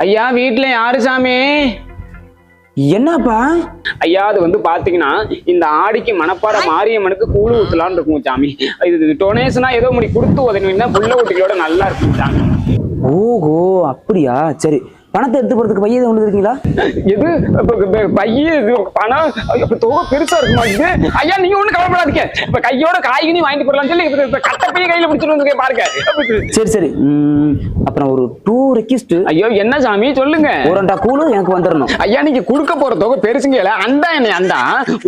ஐயா வீட்டுல யாரு சாமி? என்னப்பா? ஐயா அது வந்து பாத்தீங்கன்னா இந்த ஆடிக்கு மணப்பாறை மாரியம்மனுக்கு கூழு ஊத்தலான்னு இருக்கும் சாமி. இது டொனேஷனா ஏதோ முடி கொடுத்து உதவினா புள்ள ஊட்டிகளோட நல்லா இருக்கும் சாமி. ஓஹோ அப்படியா, சரி. பணத்தை எடுத்து போறதுக்கு பையன் கொண்டு இருக்கீங்களா? எது பையன் பணம் தொகை பெருசா இருக்குமா இது? ஐயா நீங்க ஒண்ணு கவலைப்படாதீங்க, இப்ப கையோட காய்கனி வாங்கிட்டு போடலாம் சொல்லி கட்ட பைய கையில பிடிச்சிட்டு வந்து பாருங்க. சரி சரி. அப்புறம் ஒரு 2 ரெக்வெஸ்ட். ஐயோ என்ன சாமி சொல்லுங்க. ஒரு 2 கூழு எனக்கு வந்துடணும். ஐயா நீங்க குடுக்க போற தொகை பெருசுங்க. அண்டா என்ன அண்டா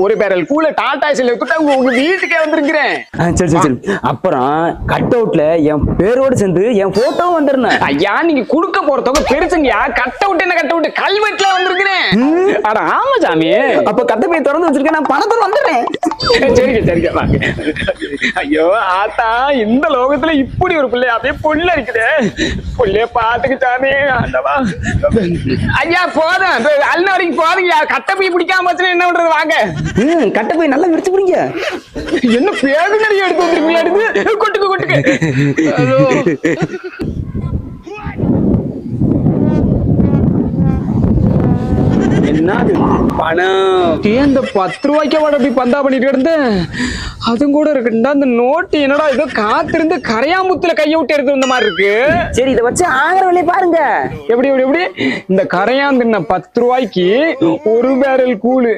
ஒரு பேரல் கூழ டாடா ஏசில விட்டுட்டா உங்க வீட்டுக்கே வந்திருக்கிறேன். சரி சரி சரி. அப்புறம் கட் அவுட்ல என் பேரோடு சேர்ந்து என் போட்டோவும் வந்துடணும். ஐயா நீங்க குடுக்க போற தொகை பெருசுங்கயா. கட் அவுட் என்ன கட் அவுட் கல்வெட்டுல வந்திருக்கிறேன். அட ஆமா சாமி. அப்ப கட்ட பைய திறந்து வச்சிருக்கேன், நான் பணத்தோட வந்துடுறேன். சரிங்க சரிங்க வாங்க. ஐயோ ஆத்தா இந்த லோகத்துல இப்படி ஒரு பிள்ளை அப்படியே புள்ள இருக்குது. புள்ளைய பாத்துக்கு சாமி ஆண்டவா. ஐயா போதும் அல்ல வரைக்கும் போதுங்க. கட்ட பை பிடிக்காம வச்சு என்ன பண்றது வாங்க. கட்ட பை நல்லா விரிச்சு பிடிங்க. என்ன பேகு நிறைய எடுத்து வந்துருக்கீங்களா? எடுத்து கொட்டுக்கு கொட்டுக்கு. என்னது பணம்? இந்த 10 ரூபாய்க்கு அப்படி பந்தா பண்ணிட்டு இருந்தேன். அதுவும் கூட இருக்குண்டா. அந்த நோட்டு என்னடா ஏதோ காத்திருந்து கரையாமுத்துல கைய விட்டு எடுத்து வந்த மாதிரி இருக்கு. சரி இதை வச்சு ஆகிற வழியை பாருங்க. எப்படி எப்படி எப்படி இந்த கரையாந்தின்ன 10 ரூபாய்க்கு ஒரு பேரல் கூழு,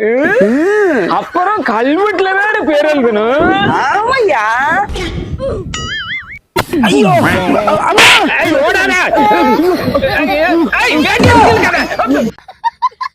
அப்புறம் கல்வெட்டுல வேற பேர் எழுதணும். ஆமையா? ஐயோ ஓடாத.